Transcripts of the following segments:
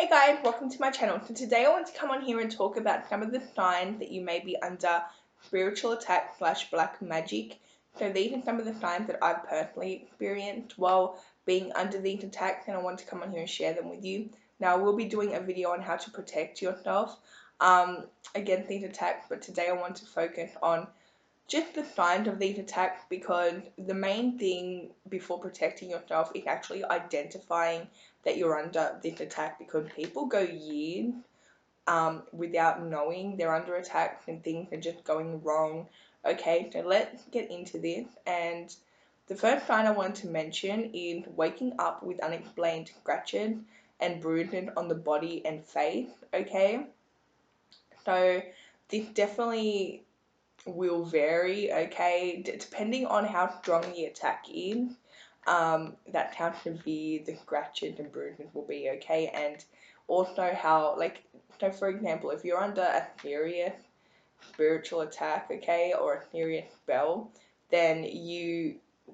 Hey guys, welcome to my channel. So today I want to come on here and talk about some of the signs that you may be under spiritual attack / black magic. So these are some of the signs that I've personally experienced while being under these attacks, and I want to come on here and share them with you. Now I will be doing a video on how to protect yourself against these attacks, but today I want to focus on just the signs of these attacks, because the main thing before protecting yourself is actually identifying that you're under this attack, because people go years without knowing they're under attack and things are just going wrong. Okay, so let's get into this. And the first sign I want to mention is waking up with unexplained scratches and bruises on the body and face. Okay, so this definitely will vary, okay, depending on how strong the attack is. That's how severe the scratches and bruises will be, okay, and also how, like, so for example, if you're under a serious spiritual attack, okay, or a serious spell, then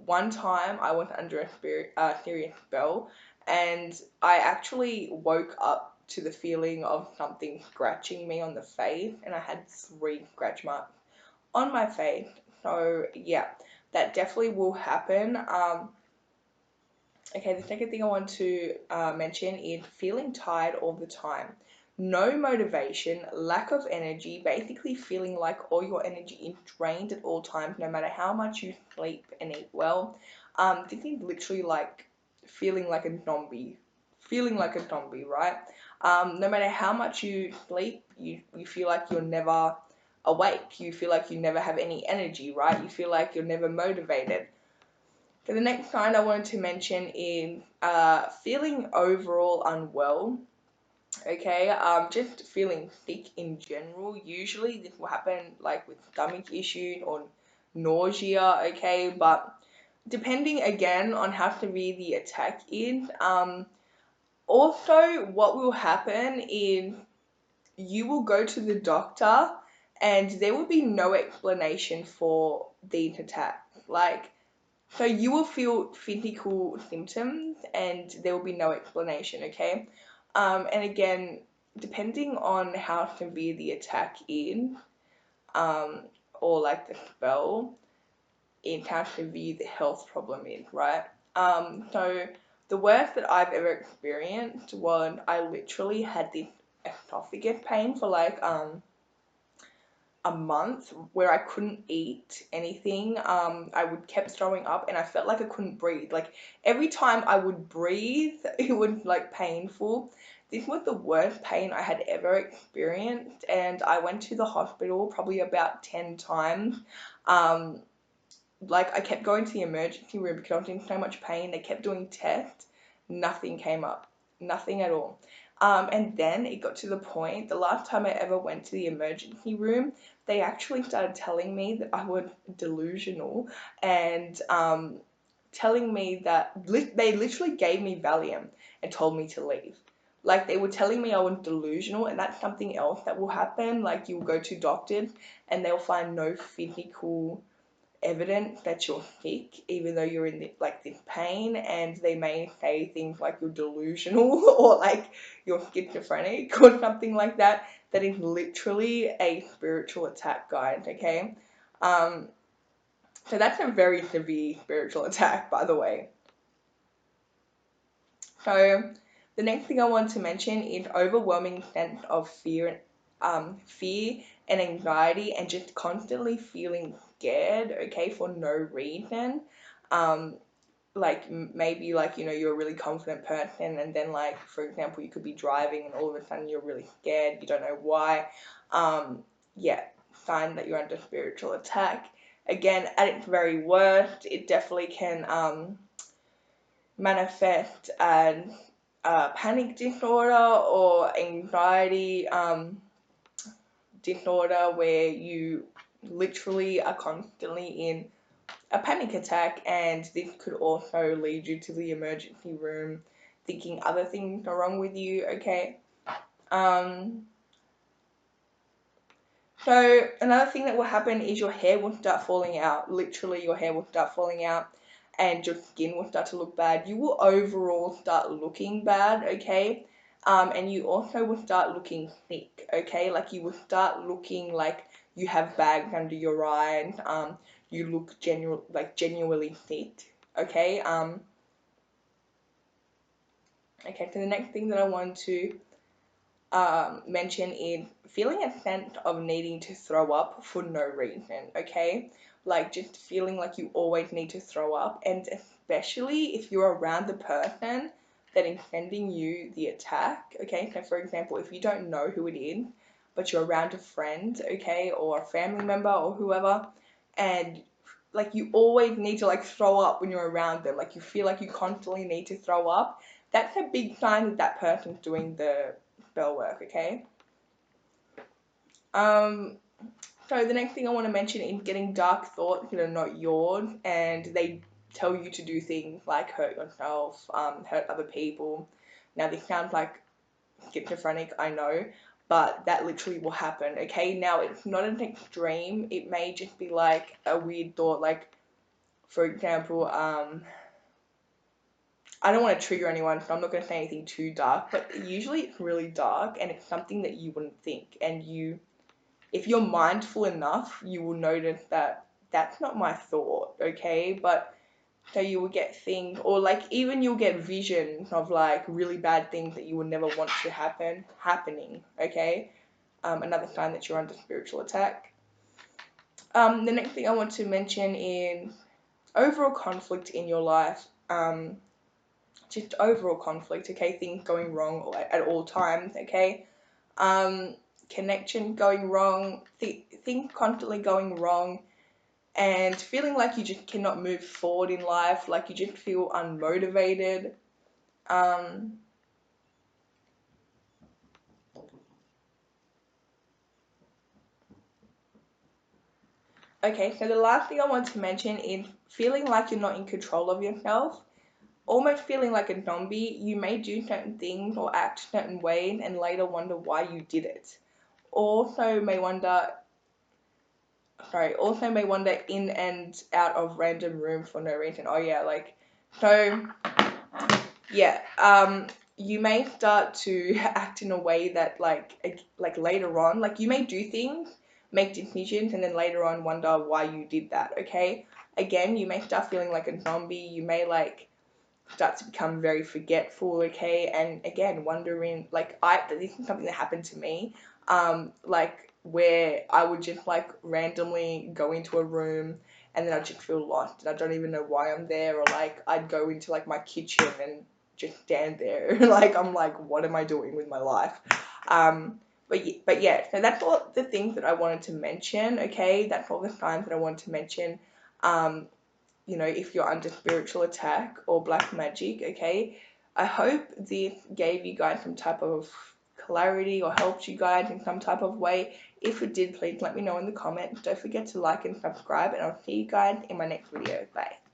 one time I was under a serious spell, and I actually woke up to the feeling of something scratching me on the face, and I had 3 scratch marks on my face. So yeah, that definitely will happen. Okay, the second thing I want to mention is feeling tired all the time. No motivation, lack of energy, basically feeling like all your energy is drained at all times, no matter how much you sleep and eat well. This is literally like feeling like a zombie. Right? No matter how much you sleep, you feel like you're never awake. You feel like you never have any energy, right? You feel like you're never motivated. So the next sign I wanted to mention is feeling overall unwell. Okay, just feeling sick in general. Usually this will happen like with stomach issues or nausea, okay, but depending again on how severe the attack is. Also what will happen is you will go to the doctor and there will be no explanation for the attack. Like, so you will feel physical symptoms and there will be no explanation, okay? And again, depending on how severe the attack is, or like the spell, it's how severe the health problem is, right? So the worst that I've ever experienced was I literally had this esophagus pain for like a month where I couldn't eat anything. I would kept throwing up and I felt like I couldn't breathe. Like every time I would breathe, it was like painful. This was the worst pain I had ever experienced, and I went to the hospital probably about 10 times. Like I kept going to the emergency room because I was in so much pain. They kept doing tests, nothing came up, nothing at all. And then it got to the point, the last time I ever went to the emergency room, they actually started telling me that I was delusional, and telling me that they literally gave me Valium and told me to leave. Like they were telling me I was delusional, and that's something else that will happen. Like you'll go to doctors and they'll find no physical evidence that you're sick, even though you're in this pain, and they may say things like you're delusional or like you're schizophrenic or something like that. That is literally a spiritual attack, guys, okay? So that's a very severe spiritual attack, by the way. So the next thing I want to mention is overwhelming sense of fear and anxiety, and just constantly feeling scared, okay, for no reason. Like maybe like, you know, you're a really confident person, and then like, for example, you could be driving and all of a sudden you're really scared, you don't know why. Yeah, sign that you're under spiritual attack. Again, at its very worst, it definitely can manifest as panic disorder or anxiety disorder, where you literally are constantly in a panic attack, and this could also lead you to the emergency room thinking other things are wrong with you, okay? So another thing that will happen is your hair will start falling out. Literally, your hair will start falling out and your skin will start to look bad. You will overall start looking bad, okay? And you also will start looking thick, okay? Like you will start looking like you have bags under your eyes. You look genuinely thick, okay? Okay, so the next thing that I want to mention is feeling a sense of needing to throw up for no reason, okay? Like just feeling like you always need to throw up, and especially if you're around the person that is sending you the attack, okay? So for example, if you don't know who it is, but you're around a friend, okay, or a family member or whoever, and like you always need to like throw up when you're around them, like you feel like you constantly need to throw up, that's a big sign that that person's doing the spell work, okay? Um, so the next thing I want to mention is getting dark thoughts that are not yours, and they tell you to do things like hurt yourself, hurt other people. Now this sounds like schizophrenic, I know, but that literally will happen, okay? Now it's not an extreme, it may just be like a weird thought, like for example, I don't want to trigger anyone, so I'm not going to say anything too dark, but usually it's really dark and it's something that you wouldn't think, and if you're mindful enough, you will notice that that's not my thought, okay? But so you will get things, or like even you'll get visions of like really bad things that you would never want to happening, okay? Another sign that you're under spiritual attack. The next thing I want to mention is overall conflict in your life. Just overall conflict, okay? Things going wrong at all times, okay? Connection going wrong, things constantly going wrong, and feeling like you just cannot move forward in life, like you just feel unmotivated. Okay, so the last thing I want to mention is feeling like you're not in control of yourself, almost feeling like a zombie. You may do certain things or act certain ways and later wonder why you did it. Also may wonder also may wander in and out of random rooms for no reason. Oh yeah, like, so, yeah, you may start to act in a way that, like later on, like, you may do things, make decisions, and then later on wonder why you did that, okay? Again, you may start feeling like a zombie, you may, like, start to become very forgetful, okay? And again, wondering, like, this is something that happened to me, like, where I would just, like, randomly go into a room and then I'd just feel lost and I don't even know why I'm there, or, like, I'd go into, like, my kitchen and just stand there. Like, I'm like, what am I doing with my life? But yeah, so that's all the things that I wanted to mention, okay? That's all the signs that I wanted to mention. You know, if you're under spiritual attack or black magic, okay? I hope this gave you guys some type of clarity or helped you guys in some type of way. If it did, please let me know in the comments. Don't forget to like and subscribe, and I'll see you guys in my next video. Bye.